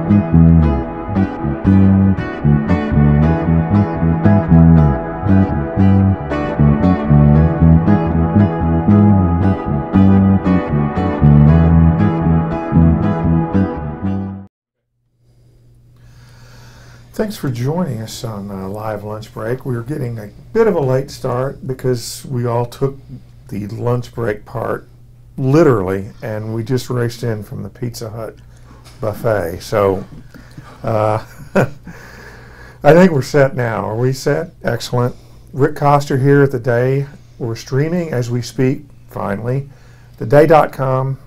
Thanks for joining us on Live Lunch Break. We're getting a bit of a late start because we all took the lunch break part literally, and we just raced in from the Pizza Hut buffet. So I think we're set now. Are we set? Excellent. Rick Coster here at The Day. We're streaming as we speak, finally, theday.com,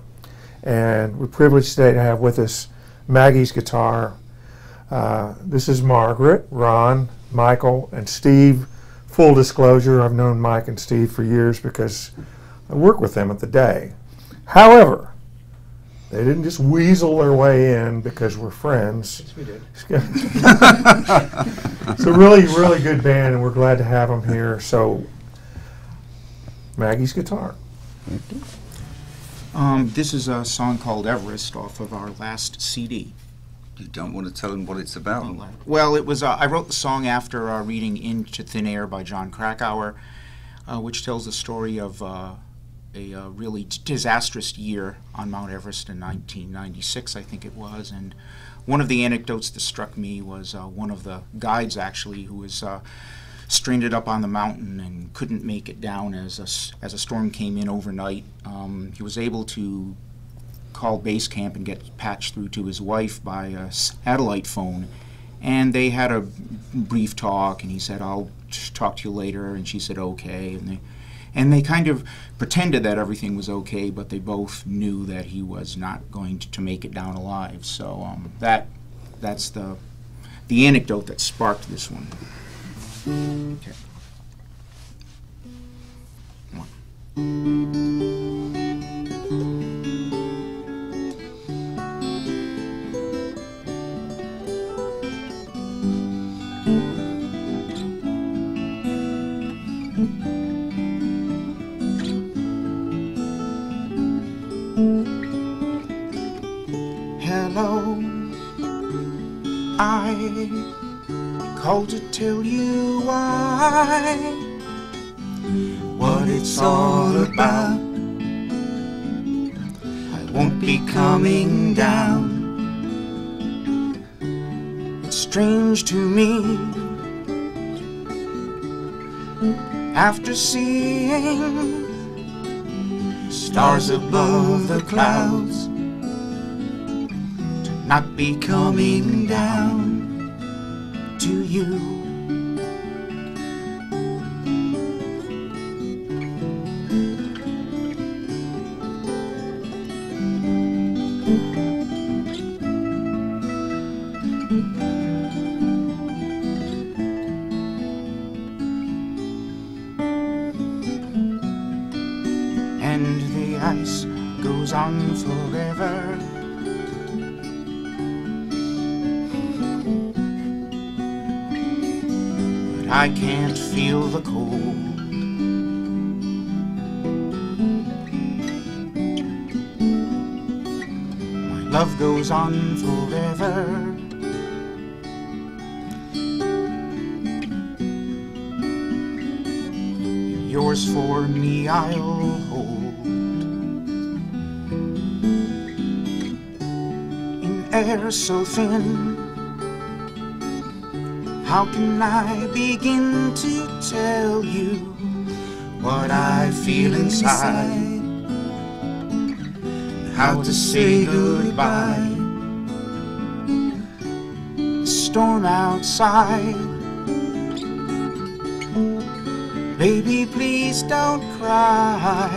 and we're privileged today to have with us Maggie's guitar. This is Margaret, Ron, Michael, and Steve. Full disclosure, I've known Mike and Steve for years because I work with them at The Day. However, they didn't just weasel their way in because we're friends. Yes, we did. It's a really, really good band, and we're glad to have them here. So, Maggie's guitar. This is a song called Everest off of our last CD. You don't want to tell them what it's about? Well, it was. I wrote the song after reading Into Thin Air by John Krakauer, which tells the story of a really disastrous year on Mount Everest in 1996, I think it was. And one of the anecdotes that struck me was one of the guides, actually, who was stranded up on the mountain and couldn't make it down as a storm came in overnight. He was able to call base camp and get patched through to his wife by a satellite phone, and they had a brief talk, and he said, "I'll talk to you later," and she said, "Okay," and they kind of pretended that everything was okay, but they both knew that he was not going to make it down alive. So that's the anecdote that sparked this one. Okay. Hello, I called to tell you why, what it's all about. I won't be coming down. It's strange to me, after seeing stars above the clouds, not be coming down to you. And the ice goes on forever. I can't feel the cold. My love goes on forever. Yours for me I'll hold. In air so thin, how can I begin to tell you what I feel inside? How to say goodbye? The storm outside. Baby, please don't cry.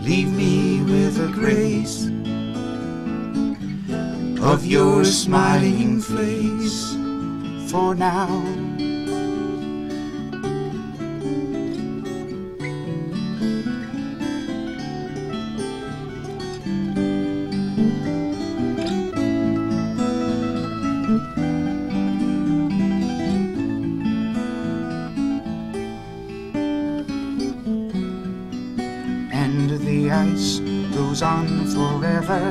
Leave me with a grace of your smiling face. For now, and the ice goes on forever.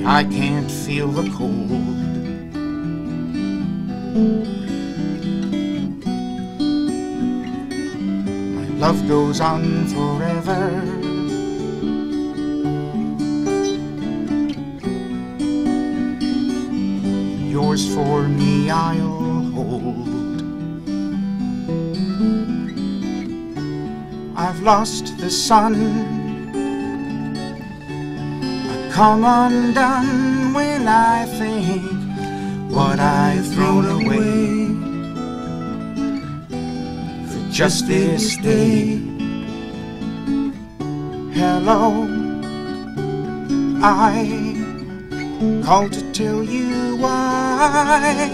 I can't feel the cold. My love goes on forever. Yours for me I'll hold. I've lost the sun. I come undone when I think what I've thrown away for just this day. Hello, I called to tell you why,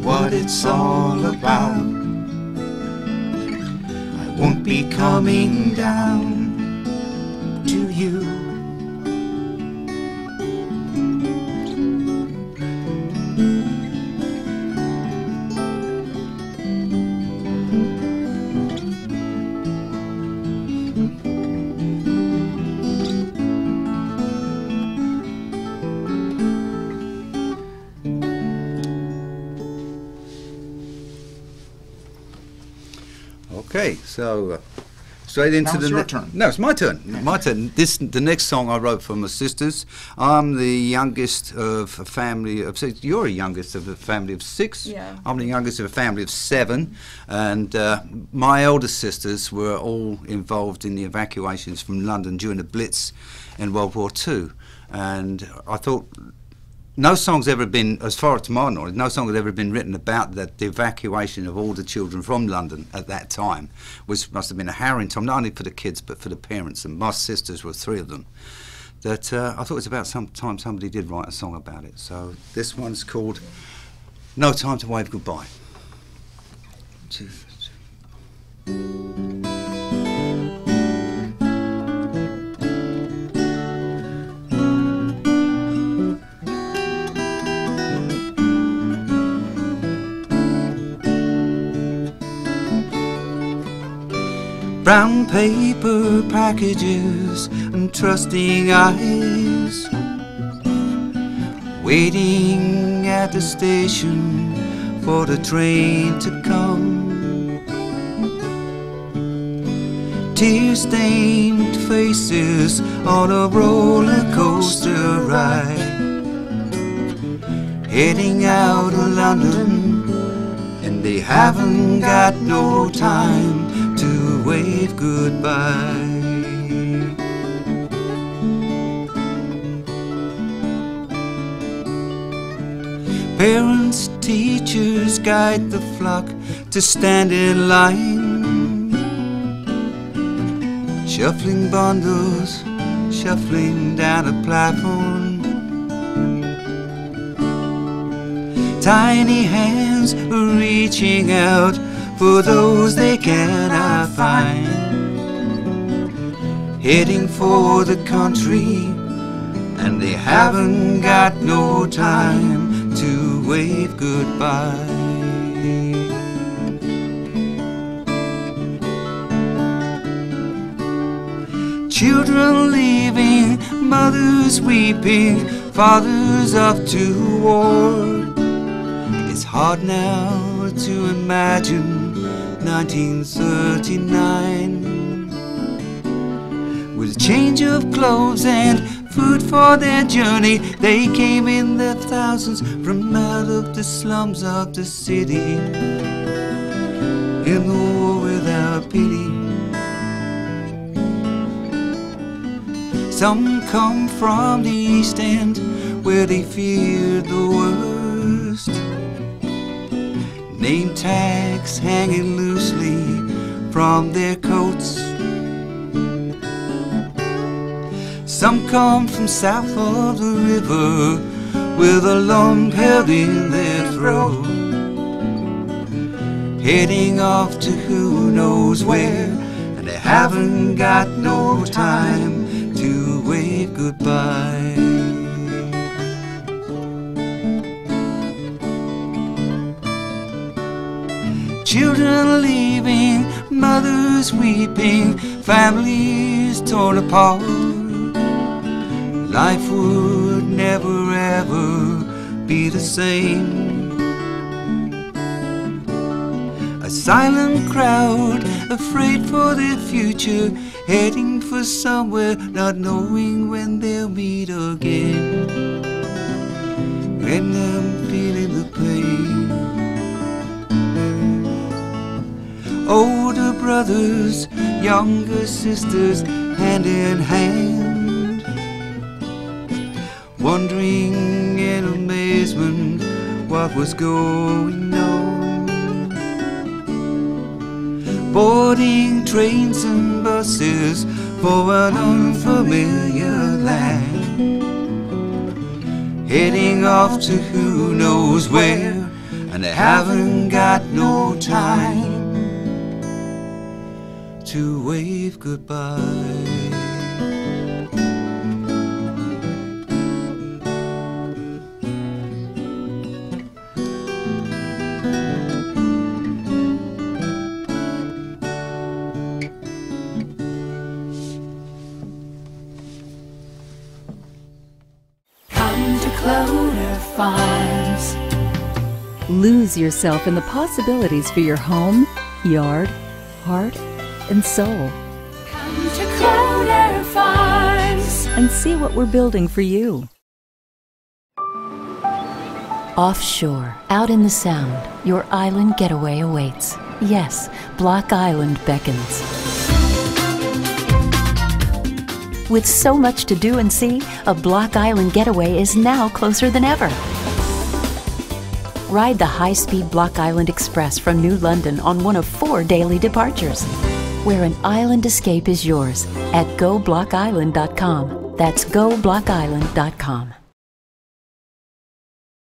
what it's all about. I won't be coming down to you. Okay, so straight into Now it's the your turn. No, it's my turn. My turn. The next song I wrote for my sisters. I'm the youngest of a family of six. You're the youngest of a family of six. Yeah. I'm the youngest of a family of seven, and my older sisters were all involved in the evacuations from London during the Blitz in World War II, and I thought. No song's ever been, as far as to my knowledge, no song had ever been written about the evacuation of all the children from London at that time, which must have been a harrowing time, not only for the kids but for the parents, and my sisters were three of them. That I thought it was about some time somebody did write a song about it. So this one's called No Time to Wave Goodbye. Brown paper packages and trusting eyes, waiting at the station for the train to come. Tear-stained faces on a roller coaster ride, heading out of London, and they haven't got no time to wave goodbye. Parents, teachers guide the flock to stand in line, shuffling bundles, shuffling down a platform. Tiny hands reaching out for those they cannot find, heading for the country, and they haven't got no time to wave goodbye. Children leaving, mothers weeping, fathers off to war. It's hard now to imagine 1939. With a change of clothes and food for their journey, they came in their thousands from out of the slums of the city, in the war without pity. Some come from the East End, where they feared the worst. Name tags hanging loosely from their coats. Some come from south of the river with a lump held in their throat, heading off to who knows where, and they haven't got no time to wave goodbye. Children leaving, mothers weeping, families torn apart, life would never ever be the same. A silent crowd, afraid for their future, heading for somewhere, not knowing when they'll meet again. And I'm feeling the pain. Older brothers, younger sisters, hand in hand, wondering in amazement what was going on. Boarding trains and buses for an unfamiliar land, heading off to who knows where, and they haven't got no time to wave goodbye. Lose yourself in the possibilities for your home, yard, heart, and soul. Come to Cloder Farms and see what we're building for you. Offshore, out in the Sound, your island getaway awaits. Yes, Block Island beckons. With so much to do and see, a Block Island getaway is now closer than ever. Ride the high-speed Block Island Express from New London on one of 4 daily departures, where an island escape is yours at GoBlockIsland.com. That's GoBlockIsland.com.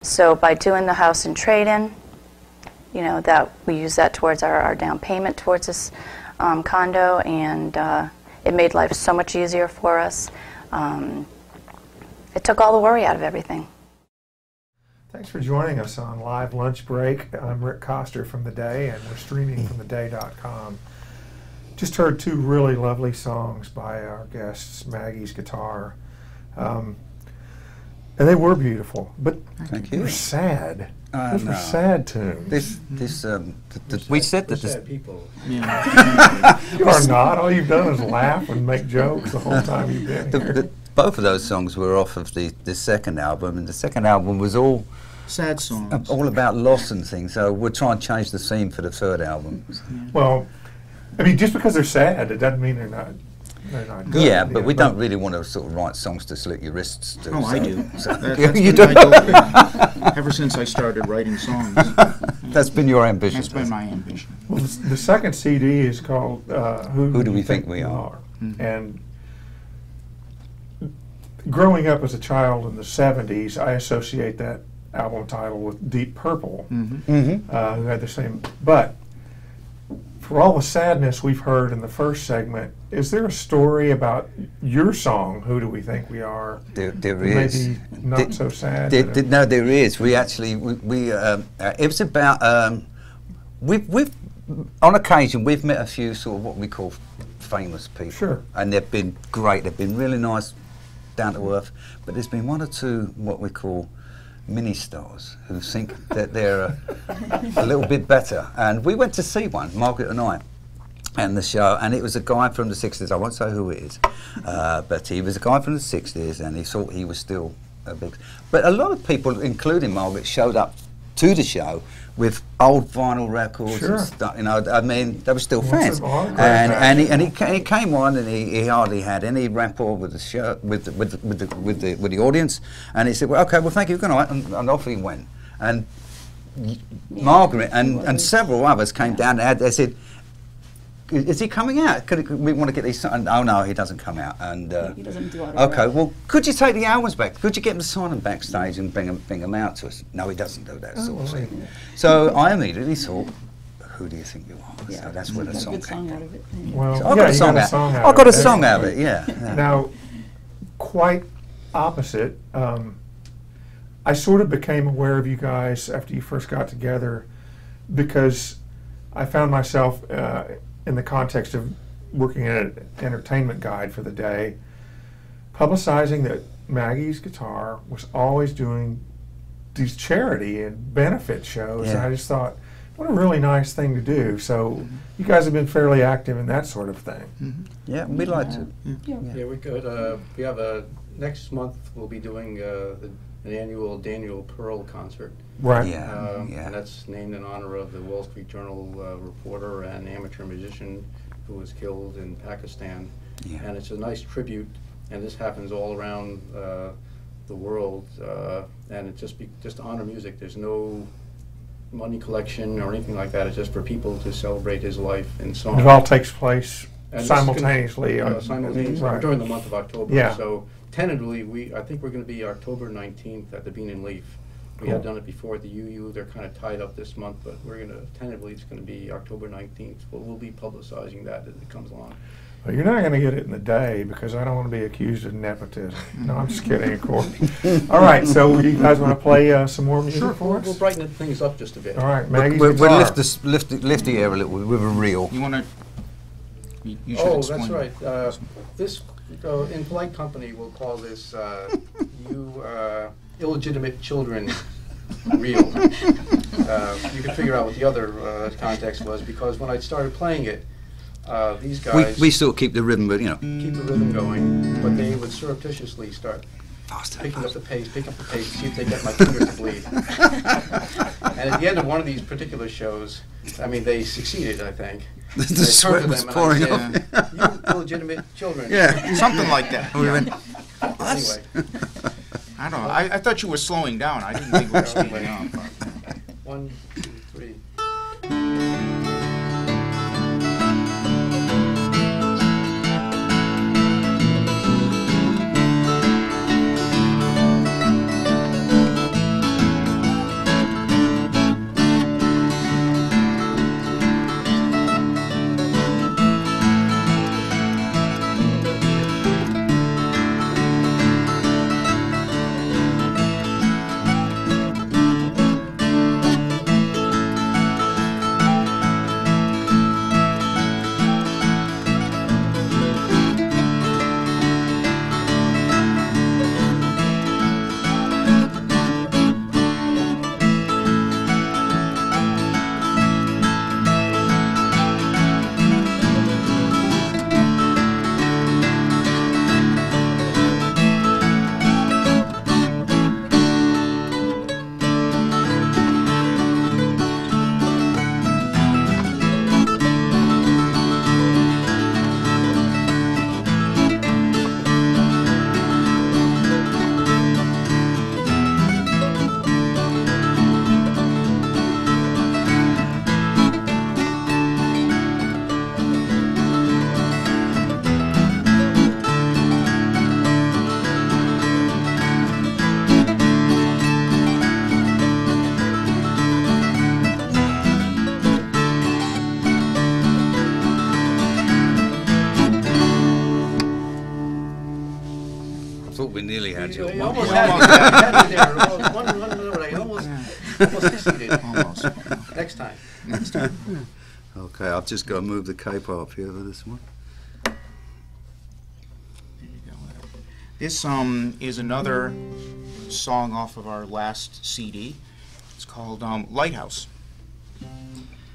So by doing the house and trade-in, you know, that we use that towards our down payment towards this condo, and it made life so much easier for us. It took all the worry out of everything. Thanks for joining us on Live Lunch Break. I'm Rick Coster from The Day, and we're streaming from theday.com. Just heard 2 really lovely songs by our guests, Maggie's guitar. And they were beautiful, but they were sad. Those were sad tunes. We said that sad people. You are not. All you've done is laugh and make jokes the whole time you've been here. Both of those songs were off of the second album, and the second album was all sad songs, all about loss and things. So we're trying to change the theme for the third album. Well, I mean, just because they're sad, it doesn't mean they're not good. Yeah, but we don't really want to sort of write songs to slit your wrists to. Oh, so, I do. So That's you been do. my goal ever since I started writing songs. That's been your ambition. That's been my ambition. Well, the second CD is called Who Do We Think We Are? Mm-hmm. And growing up as a child in the 70s, I associate that album title with Deep Purple, who had the same. But for all the sadness we've heard in the first segment, is there a story about your song, Who Do We Think We Are? There is. Maybe not so sad? No, there is. We actually, it was about, we've on occasion, we've met a few sort of what we call famous people. Sure. And they've been great. They've been really nice, down to earth. But there's been 1 or 2 what we call mini stars who think that they're a little bit better. And we went to see one, Margaret and I, and the show, and it was a guy from the 60s. I won't say who it is, but he was a guy from the 60s, and he thought he was still a big. But a lot of people, including Margaret, showed up to the show with old vinyl records and stuff. You know, I mean, they were still fans. And he came on, and he hardly had any rapport with the show, with the audience. And he said, "Well, okay, well, thank you, good night," and off he went. And Margaret and several others came down and they said, "Is he coming out? We want to get these." And, "Oh no, he doesn't come out." And he doesn't do autographs. okay, well, could you take the albums back? Could you get him to sign them backstage and bring them out to us? No, he doesn't do that sort of thing. So I immediately thought, "Who do you think you are?" Yeah. So that's where the song came from. Well, So I got a song out. I got a song out of it. Yeah. Now, quite opposite. I sort of became aware of you guys after you first got together because I found myself in the context of working at an entertainment guide for the day, publicizing that Maggie's guitar was always doing these charity and benefit shows. And Yeah. I just thought, what a really nice thing to do. So you guys have been fairly active in that sort of thing. Yeah, we'd like to. Yeah, we could. We have next month. We'll be doing an annual Daniel Pearl concert, Right. Yeah, yeah. and that's named in honor of the Wall Street Journal reporter and amateur musician who was killed in Pakistan. Yeah. And it's a nice tribute. And this happens all around the world, and it just to honor music. There's no money collection or anything like that. It's just for people to celebrate his life in song. It all takes place And this simultaneously. simultaneously Right. during the month of October. Yeah. So tentatively, I think we're going to be October 19th at the Bean and Leaf. We Cool. had done it before at the UU. They're kind of tied up this month, but we're going to tentatively it's going to be October 19th. But we'll be publicizing that as it comes along. Well, you're not going to get it in the day because I don't want to be accused of nepotism. No, I'm just kidding, of course. All right, so you guys want to play some more music for us? We'll brighten things up just a bit. All right, Maggie's We'll guitar. lift the air a little with a reel. You want to? You should Oh, explain. that's right. This, in polite company, we'll call this you illegitimate children reel. You can figure out what the other context was, because when I started playing it, these guys We still keep the rhythm, but keep the rhythm going, but they would surreptitiously start faster. pick up the pace, see if they get my fingers to bleed. And at the end of one of these particular shows, I mean, they succeeded, I think. The I turned sweat to was them and pouring I off. said, "You illegitimate children." Yeah. Something like that. We went, Anyway, I don't know. I thought you were slowing down. I didn't think we were speeding up. 1, 2, 3. I thought we nearly had you. You almost had me there. One minute, I almost succeeded. Almost. Next time. Okay, I've just got to move the capo up here for this one. There you go. This is another song off of our last CD. It's called Lighthouse.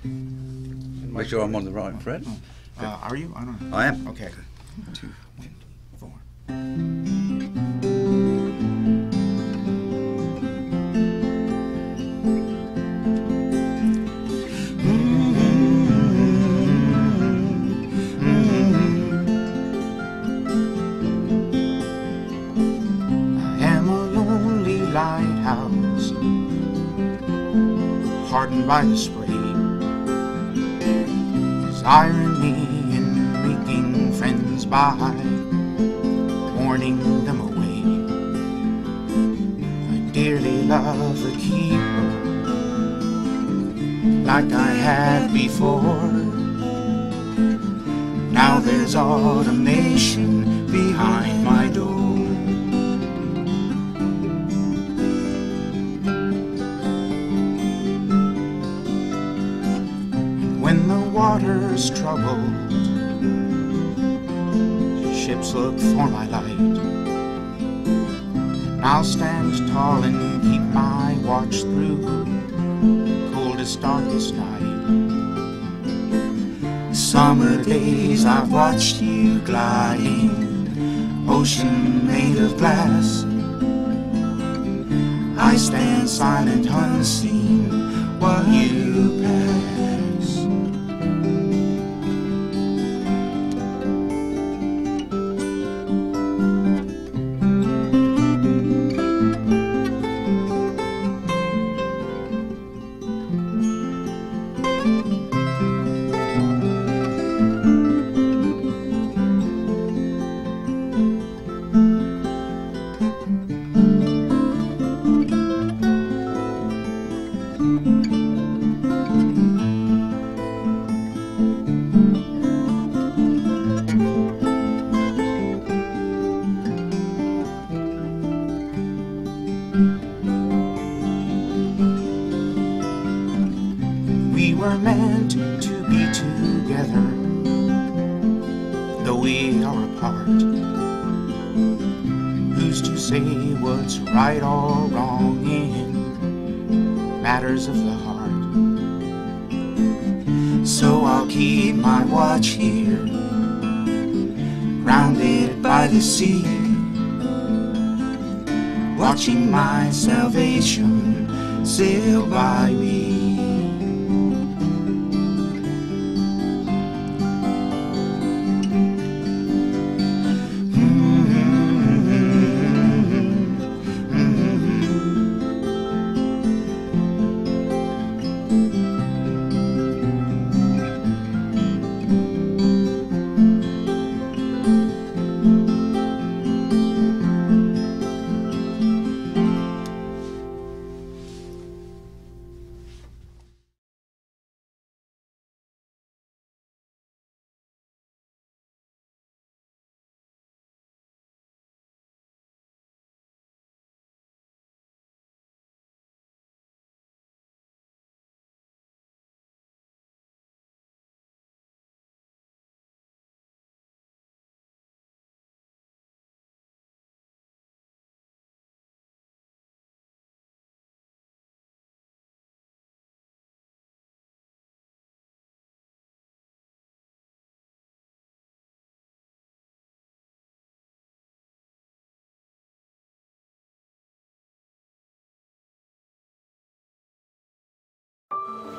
Make sure I'm on the right fret. Are you? I don't know. I am. Okay. 2, 4. I am a lonely lighthouse, hardened by the spray. There's irony in making friends by warning them away. I dearly love a keeper like I had before. Now there's automation behind my door. And when the water's troubled, ships look for my light. I'll stand tall and keep my watch through coldest, darkest night. Summer days I've watched you gliding, ocean made of glass. I stand silent, unseen, while you pass. We were meant to be together, though we are apart. Who's to say what's right or wrong in matters of the heart? So I'll keep my watch here, grounded by the sea, watching my salvation sail by me.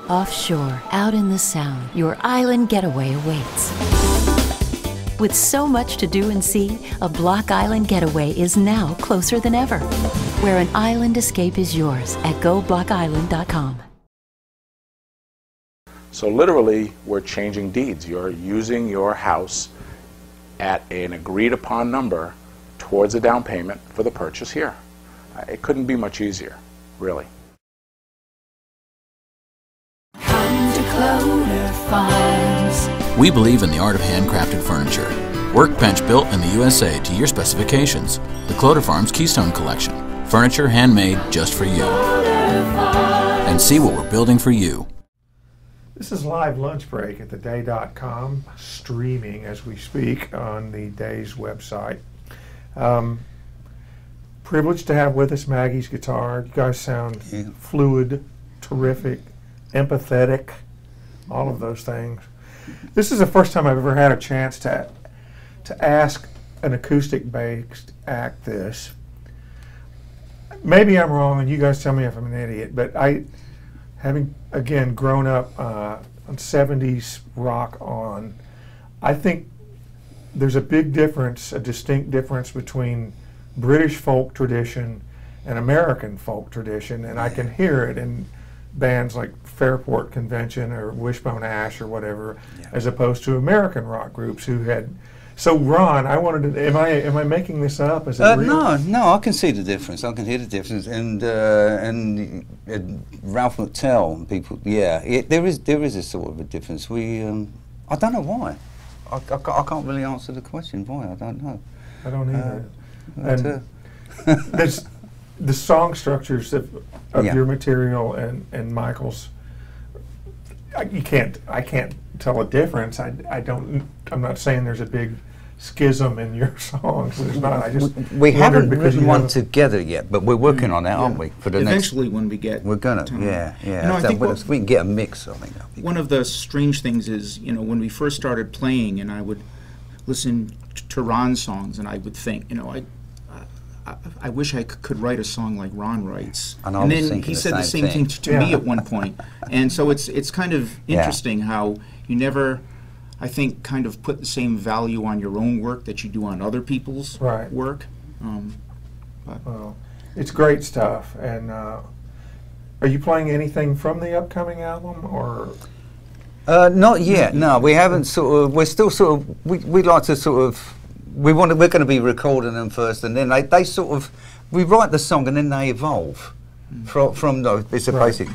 Offshore, out in the Sound, your island getaway awaits. With so much to do and see, a Block Island getaway is now closer than ever. Where an island escape is yours at GoBlockIsland.com. So literally, we're changing deeds. You're using your house at an agreed upon number towards a down payment for the purchase here. It couldn't be much easier, really. We believe in the art of handcrafted furniture. Workbench built in the USA to your specifications. The Cloder Farms Keystone Collection. Furniture handmade just for you. And see what we're building for you. This is live lunch break at theday.com, streaming as we speak on the Day's website. Privileged to have with us Maggie's guitar. You guys sound fluid, terrific, empathetic, all of those things. This is the first time I've ever had a chance to ask an acoustic-based act this. Maybe I'm wrong, and you guys tell me if I'm an idiot, but having, again, grown up on 70s rock on, I think there's a big difference, a distinct difference between British folk tradition and American folk tradition, and I can hear it in bands like Fairport Convention or Wishbone Ash or whatever, as opposed to American rock groups who had. So Ron, I wanted to. Am I making this up? Is it real? No, I can see the difference. I can hear the difference, and Ralph McTell, people, there is a sort of a difference. We, I don't know why. I can't really answer the question why. I don't know. I don't either. And there's the song structures of your material and Michael's. I can't tell a difference. I'm not saying there's a big schism in your songs. There's not. I just We wondered haven't because written you one haven't- together yet, but we're working on that, aren't we? For the Eventually, when we get next, we're gonna, time. yeah. You know, I That- think if we can get a mix, I think. that'd be one of the strange things is, you know, when we first started playing, and I would listen to Ron's songs, and I would think, you know, I wish I could write a song like Ron writes. And I was then thinking he the said the same same thing thing. to me Yeah. at one point. And so it's kind of Yeah. interesting how you never, I think, kind of put the same value on your own work that you do on other people's Right. work. Well, it's great stuff. And are you playing anything from the upcoming album, or? Not yet. No, we haven't. Sort of. We're still sort of. We'd like to sort of. We're going to be recording them first, and then they sort of. We write the song, and then they evolve from the. It's a Right. basic.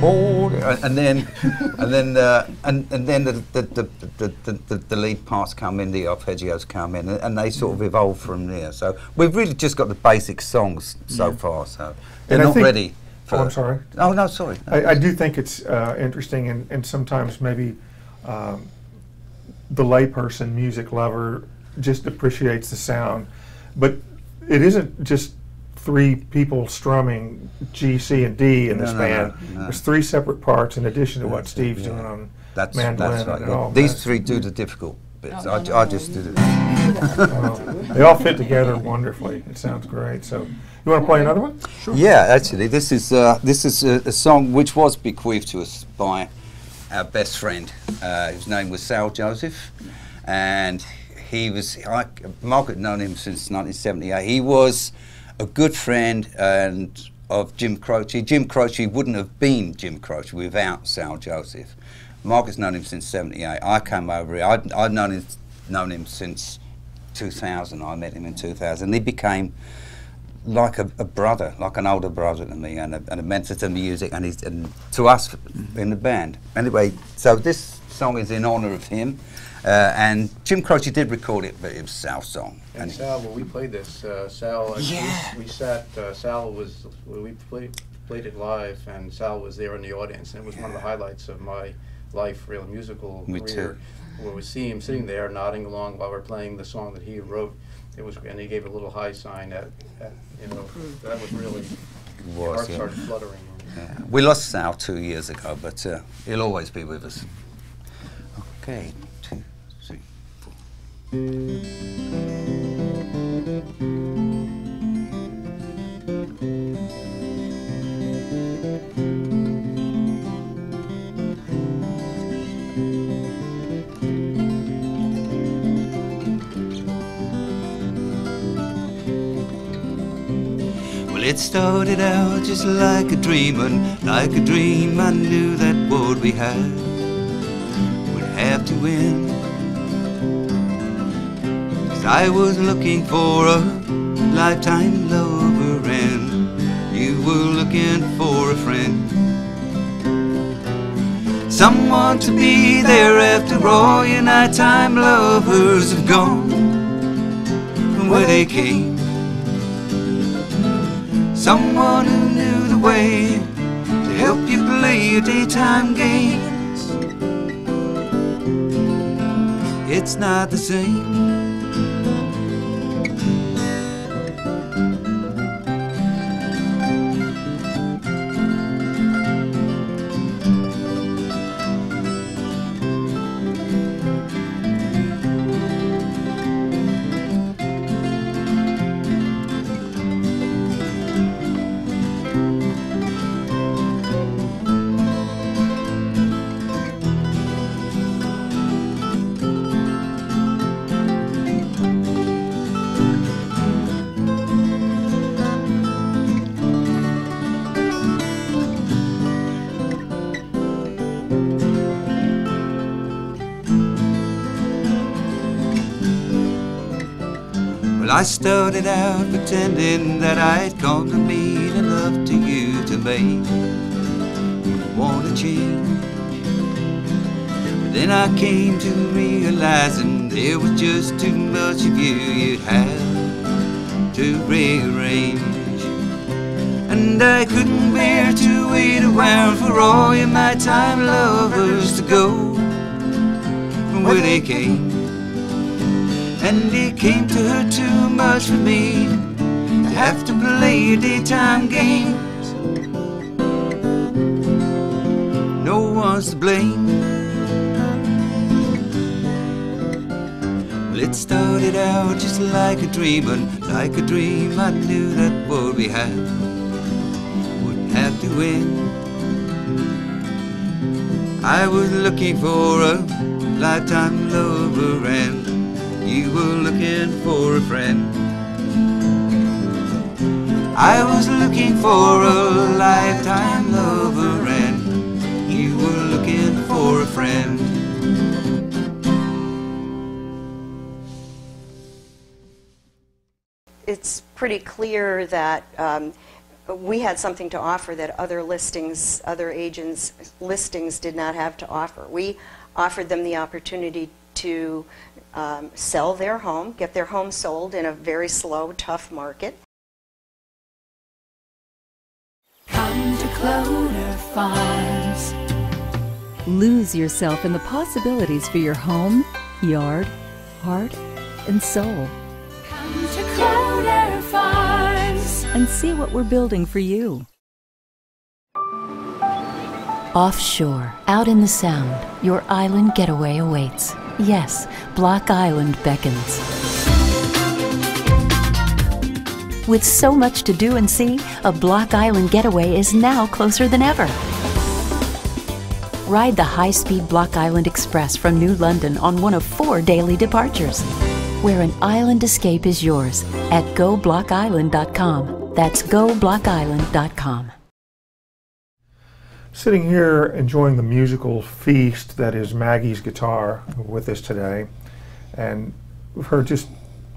And then the lead parts come in, the arpeggios come in, and they sort of evolve from there. So we've really just got the basic songs so far. So they're And I not think- ready. Oh, I'm sorry. Oh no, sorry. I do think it's interesting, and sometimes maybe the layperson music lover just appreciates the sound, but it isn't just three people strumming G, C, and D in this No, band. no. There's three separate parts in addition to what Steve's doing on That's mandolin right. and yeah. all. These That's- three do the difficult bits. I just did it. They all fit together wonderfully. It sounds great. So, you want to play another one? Yeah, actually, this is a song which was bequeathed to us by our best friend, whose name was Sal Joseph, and Mark had known him since 1978. He was a good friend of Jim Croce. Jim Croce wouldn't have been Jim Croce without Sal Joseph. Mark has known him since '78. I came over here. I'd known him since 2000. I met him in 2000. He became like a brother, like an older brother to me, and a mentor to music, and to us in the band. Anyway, so this song is in honour of him, and Jim Croce did record it, but it was Sal's song. And Sal, when we played this, Sal, we sat, Sal was, we played it live, and Sal was there in the audience, and it was one of the highlights of my life, real musical Me career, too. where we see him sitting there nodding along while we're playing the song that he wrote. It was, and he gave a little high sign at you know, that was really, your heart started fluttering. Yeah. We lost Sal 2 years ago, but he'll always be with us. Okay, 2, 3, 4. Well, it started out just like a dream, and like a dream I knew that what we had would have to end. 'Cause I was looking for a lifetime lover, and you were looking for a friend. Someone to be there after all your nighttime lovers have gone from where they came. Someone who knew the way to help you play your daytime games. It's not the same. Well, I started out pretending that I'd come to mean enough to you to make you want to change. But then I came to realizing there was just too much of you you'd have to rearrange. And I couldn't bear to wait around for all your nighttime lovers to go from where they came. and it came to her too much for me to have to play daytime games. No one's to blame. Well, it started out just like a dream, and like a dream I knew that what we had would have to end. I was looking for a lifetime lover, and you were looking for a friend. I was looking for a lifetime lover, and you were looking for a friend. It's pretty clear that we had something to offer that other listings, other agents' listings did not have to offer. We offered them the opportunity to sell their home, get their home sold in a very slow, tough market. Come to Cloder Farms. Lose yourself in the possibilities for your home, yard, heart, and soul. Come to Cloder Farms. And see what we're building for you. Offshore, out in the Sound, your island getaway awaits. Yes, Block Island beckons. With so much to do and see, a Block Island getaway is now closer than ever. Ride the high-speed Block Island Express from New London on one of 4 daily departures, where an island escape is yours at GoBlockIsland.com. That's GoBlockIsland.com. Sitting here enjoying the musical feast that is Maggie's guitar with us today, and we've heard just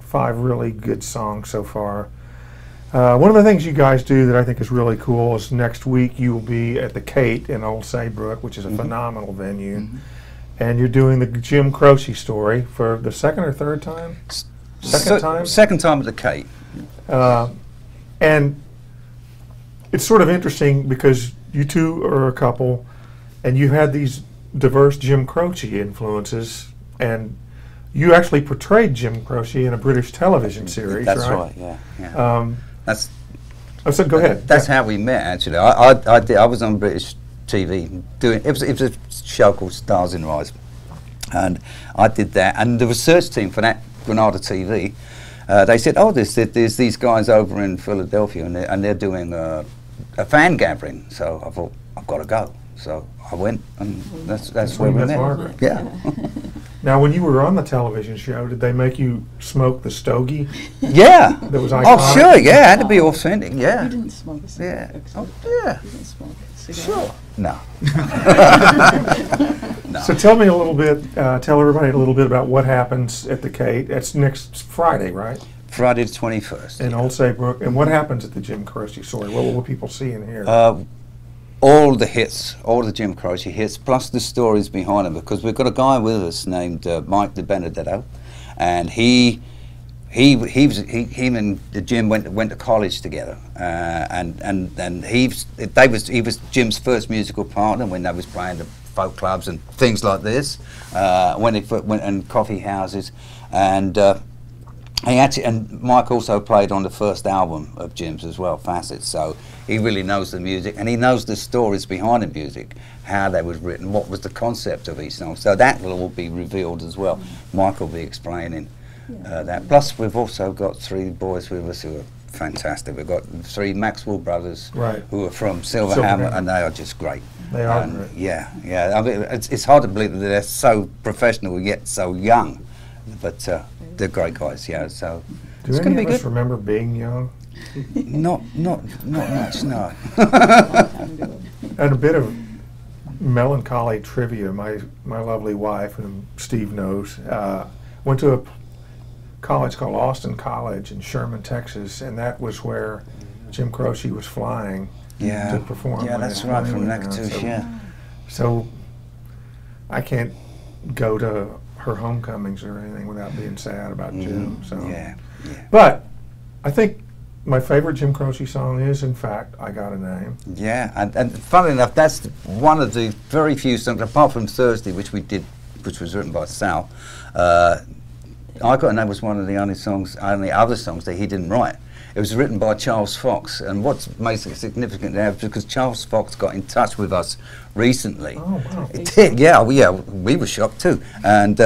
5 really good songs so far. One of the things you guys do that I think is really cool is next week you will be at the Kate in Old Saybrook, which is a phenomenal venue, and you're doing the Jim Croce story for the second or third time? Second time at the Kate. And it's sort of interesting because you two are a couple, and you had these diverse Jim Croce influences, and you actually portrayed Jim Croce in a British television series, That's right? right, yeah. That's. So go ahead. That's how we met, actually. I was on British TV doing. It was a show called Stars in Rise, and I did that. And the research team for that Granada TV, they said, "Oh, there's these guys over in Philadelphia, and they're doing a fan gathering." So I thought, I've got to go. So I went, and that's where we met. Margaret. Yeah. Now, when you were on the television show, did they make you smoke the stogie? Yeah. That was iconic? Oh, sure. Yeah, it had to be authentic. Yeah. You didn't smoke a cigarette? Yeah. Oh, yeah. You didn't smoke a cigarette? Sure. No. No. So tell me a little bit, tell everybody a little bit about what happens at the Kate. That's next Friday, right? Friday the 21st. In Old Saybrook. And what happens at the Jim Croce story? What will people see and hear? All the hits, all the Jim Croce hits, plus the stories behind them, because we've got a guy with us named Mike De Benedetto, and him and Jim went to college together, and he was Jim's first musical partner when they was playing the folk clubs and things like this, when he went in coffee houses, and Mike also played on the first album of Jim's as well, Facets, so he really knows the music, and he knows the stories behind the music, how they was written, what was the concept of each song, so that will all be revealed as well. Mike will be explaining that. Plus we've also got 3 boys with us who are fantastic. We've got 3 Maxwell brothers who are from Silverhammer, and they are just great. They are great. Yeah. I mean, it's hard to believe that they're so professional yet so young, but they're great guys, yeah. So do any of us remember being young? Not much, no. And a bit of melancholy trivia. My lovely wife, whom Steve knows, went to a college called Austin College in Sherman, Texas, and that was where Jim Croce was flying to perform. Yeah, that's right, from Natchitoches, yeah. So I can't go to her homecomings or anything without being sad about Jim. So yeah. But I think my favorite Jim Croce song is, in fact, I Got a Name. Yeah, and funnily enough, that's one of the very few songs, apart from Thursday, which we did, which was written by Sal. I Got to Know was one of the only other songs that he didn't write. It was written by Charles Fox, and what's most significant now is because Charles Fox got in touch with us recently. Oh, wow. It did, yeah, we were shocked too, and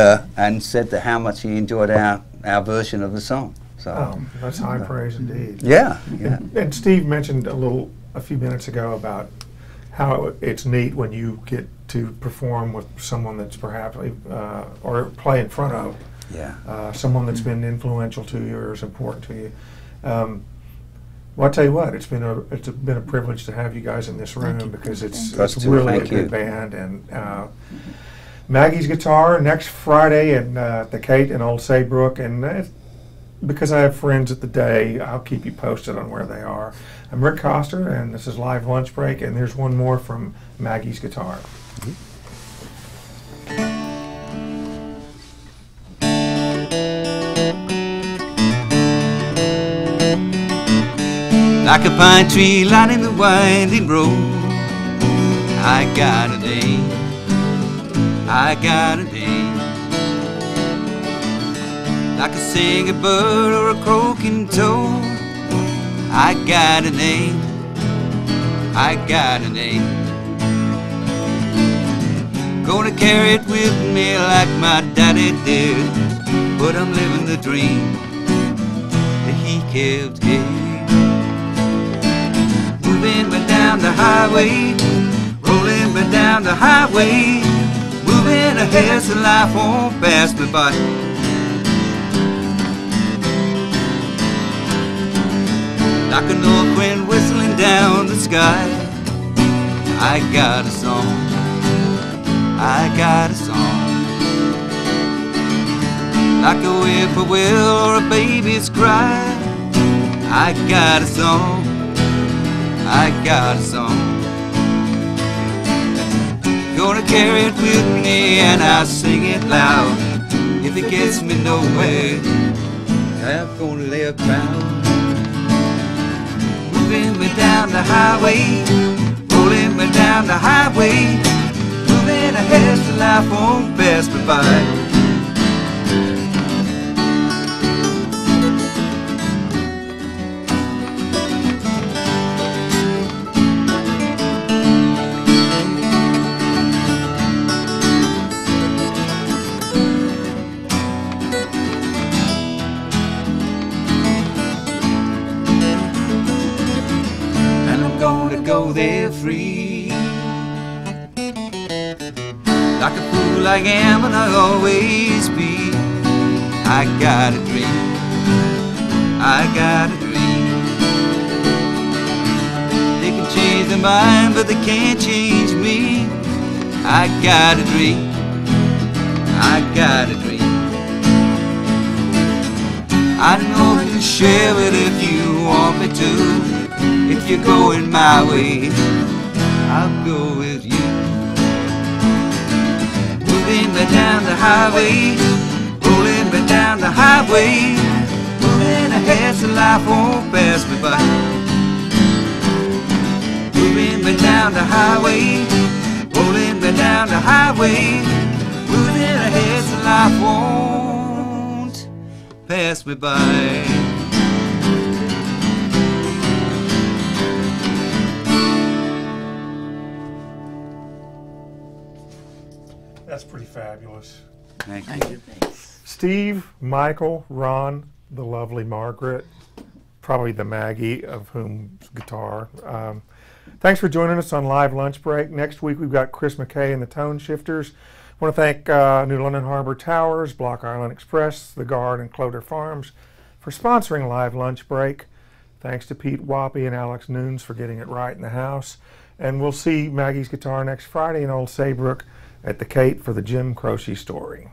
said that how much he enjoyed our version of the song. So that's high praise indeed. yeah. And Steve mentioned a few minutes ago about how it's neat when you get to perform with someone that's perhaps or play in front of someone that's been influential to you or is important to you. Well, I'll tell you what, it's been a privilege to have you guys in this room because it's really a good band. And Maggie's Guitar next Friday at the Kate in Old Saybrook, and because I have friends at the Day, I'll keep you posted on where they are. I'm Rick Coster, and this is Live Lunch Break, and there's one more from Maggie's Guitar. Like a pine tree lining the winding road, I got a name, I got a name. Like a singing bird or a croaking toad, I got a name, I got a name. Gonna carry it with me like my daddy did, but I'm living the dream that he kept here. Moving me down the highway, rolling me down the highway, moving ahead so life won't pass me by. Like a north wind whistling down the sky, I got a song, I got a song. Like a whippoorwill or a baby's cry, I got a song, I got a song. Gonna carry it with me and I'll sing it loud. If it gets me nowhere, I'm gonna lay a crown. Moving me down the highway, rolling me down the highway, moving ahead so life won't pass me by. Go there free. Like a fool I am and I'll always be. I got a dream, I got a dream. They can change their mind but they can't change me. I got a dream, I got a dream. I know I can share it if you want me to. If you're going my way, I'll go with you. Moving me down the highway, rolling me down the highway, moving ahead so life won't pass me by. Moving me down the highway, rolling me down the highway, moving ahead so life won't pass me by. That's pretty fabulous. Thank you. Steve, Michael, Ron, the lovely Margaret, probably the Maggie of whom's guitar. Thanks for joining us on Live Lunch Break. Next week we've got Chris McKay and the Tone Shifters. I want to thank New London Harbor Towers, Block Island Express, The Guard, and Cloder Farms for sponsoring Live Lunch Break. Thanks to Pete Wappy and Alex Nunes for getting it right in the house. And we'll see Maggie's Guitar next Friday in Old Saybrook at the Kate for the Jim Croce story.